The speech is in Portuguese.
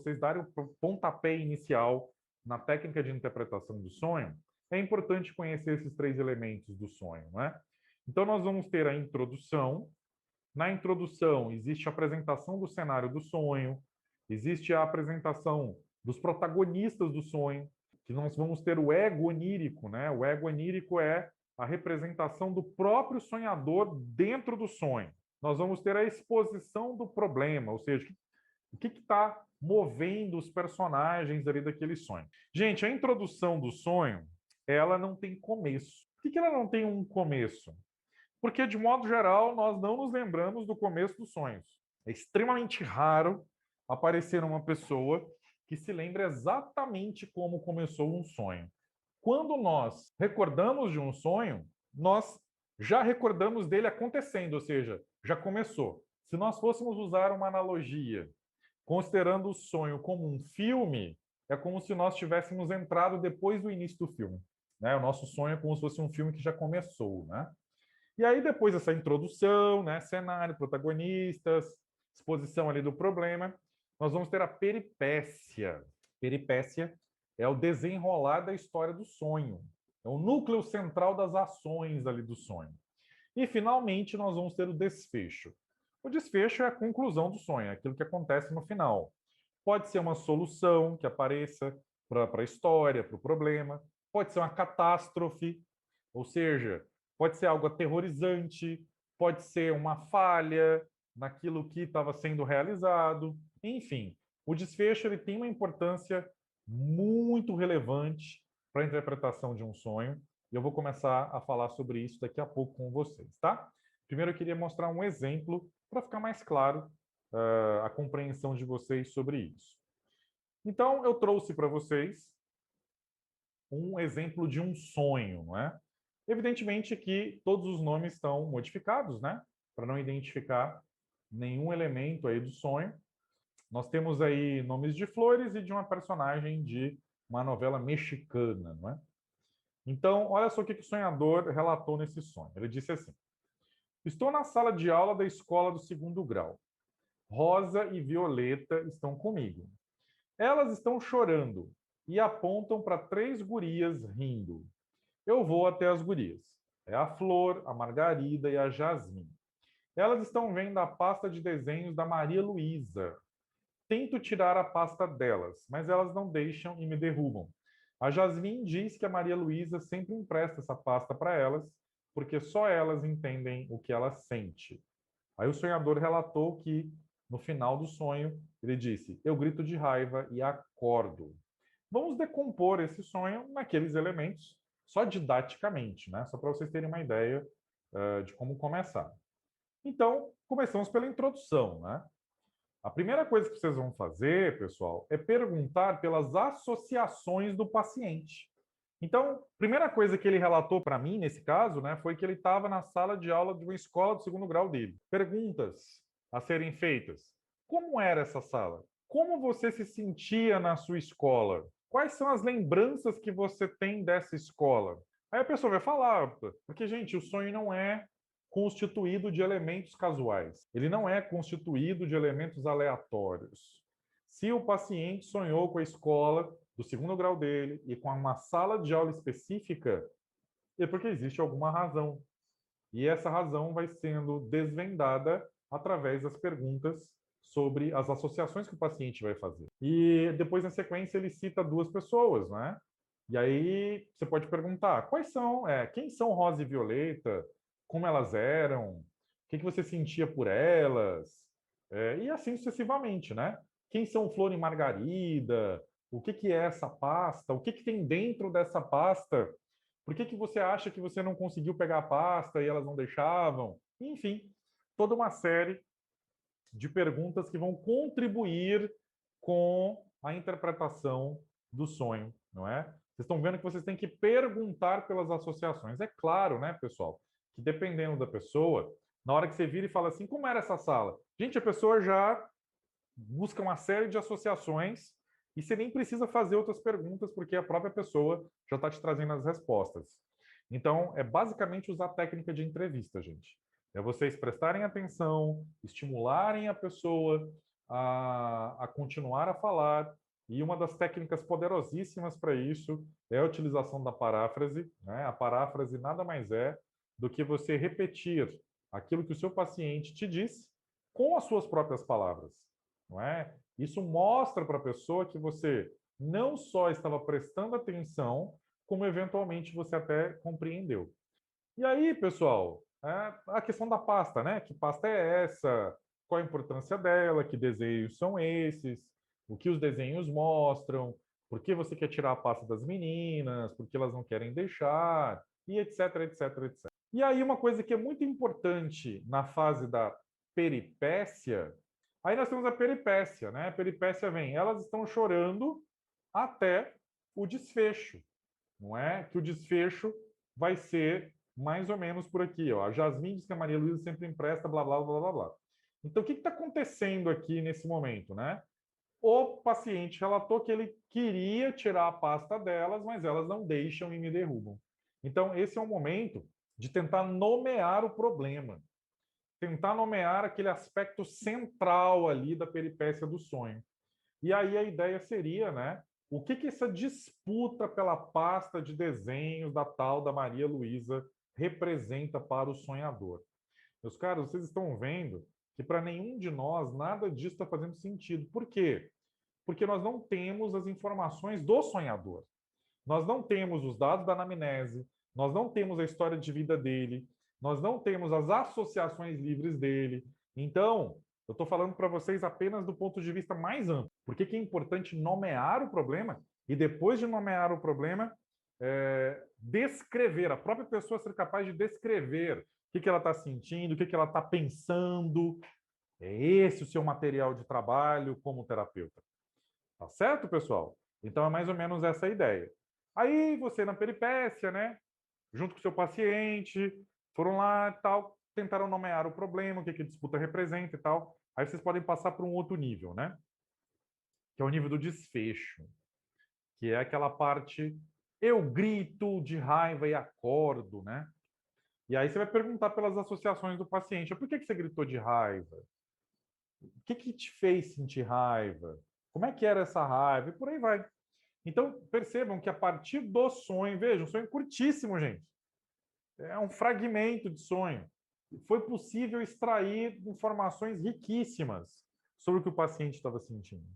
vocês darem o pontapé inicial na técnica de interpretação do sonho, é importante conhecer esses três elementos do sonho, né? Então, nós vamos ter a introdução. Na introdução, existe a apresentação do cenário do sonho, existe a apresentação dos protagonistas do sonho, que nós vamos ter o ego onírico, né? O ego onírico é a representação do próprio sonhador dentro do sonho. Nós vamos ter a exposição do problema, ou seja, o que está movendo os personagens ali daquele sonho. Gente, a introdução do sonho, ela não tem começo. Por que ela não tem um começo? Porque, de modo geral, nós não nos lembramos do começo dos sonhos. É extremamente raro aparecer uma pessoa que se lembre exatamente como começou um sonho. Quando nós recordamos de um sonho, nós já recordamos dele acontecendo, ou seja, já começou. Se nós fôssemos usar uma analogia, considerando o sonho como um filme, é como se nós tivéssemos entrado depois do início do filme, né? O nosso sonho é como se fosse um filme que já começou, né? E aí, depois dessa introdução, né, cenário, protagonistas, exposição ali do problema, nós vamos ter a peripécia. Peripécia é o desenrolar da história do sonho. É o núcleo central das ações ali do sonho. E, finalmente, nós vamos ter o desfecho. O desfecho é a conclusão do sonho, é aquilo que acontece no final. Pode ser uma solução que apareça para a história, para o problema. Pode ser uma catástrofe, ou seja, pode ser algo aterrorizante, pode ser uma falha naquilo que estava sendo realizado. Enfim, o desfecho ele tem uma importância muito relevante para a interpretação de um sonho. E eu vou começar a falar sobre isso daqui a pouco com vocês, tá? Primeiro eu queria mostrar um exemplo para ficar mais claro a compreensão de vocês sobre isso. Então, eu trouxe para vocês um exemplo de um sonho, não é? Evidentemente que todos os nomes estão modificados, né? Para não identificar nenhum elemento aí do sonho. Nós temos aí nomes de flores e de uma personagem de uma novela mexicana, não é? Então, olha só o que o sonhador relatou nesse sonho. Ele disse assim: estou na sala de aula da escola do segundo grau. Rosa e Violeta estão comigo. Elas estão chorando e apontam para três gurias rindo. Eu vou até as gurias. É a Flor, a Margarida e a Jasmine. Elas estão vendo a pasta de desenhos da Maria Luísa. Tento tirar a pasta delas, mas elas não deixam e me derrubam. A Jasmine diz que a Maria Luísa sempre empresta essa pasta para elas, porque só elas entendem o que ela sente. Aí o sonhador relatou que, no final do sonho, ele disse: eu grito de raiva e acordo. Vamos decompor esse sonho naqueles elementos, só didaticamente, né? Só para vocês terem uma ideia de como começar. Então, começamos pela introdução, né? A primeira coisa que vocês vão fazer, pessoal, é perguntar pelas associações do paciente. Então, a primeira coisa que ele relatou para mim, nesse caso, né, foi que ele estava na sala de aula de uma escola do segundo grau dele. Perguntas a serem feitas. Como era essa sala? Como você se sentia na sua escola? Quais são as lembranças que você tem dessa escola? Aí a pessoa vai falar, porque, gente, o sonho não é constituído de elementos casuais. Ele não é constituído de elementos aleatórios. Se o paciente sonhou com a escola do segundo grau dele e com uma sala de aula específica, é porque existe alguma razão. E essa razão vai sendo desvendada através das perguntas sobre as associações que o paciente vai fazer. E depois, na sequência, ele cita duas pessoas, né? E aí você pode perguntar, quem são Rosa e Violeta? Como elas eram? O que você sentia por elas? E assim sucessivamente, né? Quem são Flor e Margarida? O que é essa pasta? O que tem dentro dessa pasta? Por que você acha que você não conseguiu pegar a pasta e elas não deixavam? Enfim, toda uma série de perguntas que vão contribuir com a interpretação do sonho, não é? Vocês estão vendo que vocês têm que perguntar pelas associações. É claro, né, pessoal, que dependendo da pessoa, na hora que você vira e fala assim, como era essa sala? Gente, a pessoa já busca uma série de associações e você nem precisa fazer outras perguntas, porque a própria pessoa já está te trazendo as respostas. Então, é basicamente usar a técnica de entrevista, gente. É vocês prestarem atenção, estimularem a pessoa a continuar a falar, e uma das técnicas poderosíssimas para isso é a utilização da paráfrase, né? A paráfrase nada mais é do que você repetir aquilo que o seu paciente te disse com as suas próprias palavras, não é? Isso mostra para a pessoa que você não só estava prestando atenção, como eventualmente você até compreendeu. E aí, pessoal, a questão da pasta, né? Que pasta é essa? Qual a importância dela? Que desenhos são esses? O que os desenhos mostram? Por que você quer tirar a pasta das meninas? Por que elas não querem deixar? E etc, etc, etc. E aí, uma coisa que é muito importante na fase da peripécia, aí nós temos a peripécia, né? A peripécia vem, elas estão chorando até o desfecho, não é? Que o desfecho vai ser mais ou menos por aqui, ó. A Jasmine diz que a Maria Luísa sempre empresta, blá, blá, blá, blá, blá. Então, o que está acontecendo aqui nesse momento, né? O paciente relatou que ele queria tirar a pasta delas, mas elas não deixam e me derrubam. Então, esse é um momento de tentar nomear o problema, tentar nomear aquele aspecto central ali da peripécia do sonho. E aí a ideia seria, né? O que essa disputa pela pasta de desenhos da tal da Maria Luísa representa para o sonhador? Meus caros, vocês estão vendo que para nenhum de nós nada disso está fazendo sentido. Por quê? Porque nós não temos as informações do sonhador. Nós não temos os dados da anamnese, nós não temos a história de vida dele, nós não temos as associações livres dele. Então, eu estou falando para vocês apenas do ponto de vista mais amplo. Por que é importante nomear o problema e, depois de nomear o problema, descrever, a própria pessoa ser capaz de descrever o que ela está sentindo, o que ela está pensando. É esse o seu material de trabalho como terapeuta. Tá certo, pessoal? Então, é mais ou menos essa a ideia. Aí, você na peripécia, né? Junto com o seu paciente, foram lá e tal, tentaram nomear o problema, o que a disputa representa e tal. Aí vocês podem passar para um outro nível, né? Que é o nível do desfecho, que é aquela parte eu grito de raiva e acordo, né? E aí você vai perguntar pelas associações do paciente, por que você gritou de raiva? O que te fez sentir raiva? Como é que era essa raiva? E por aí vai. Então, percebam que a partir do sonho, vejam, um sonho curtíssimo, gente. É um fragmento de sonho. Foi possível extrair informações riquíssimas sobre o que o paciente estava sentindo.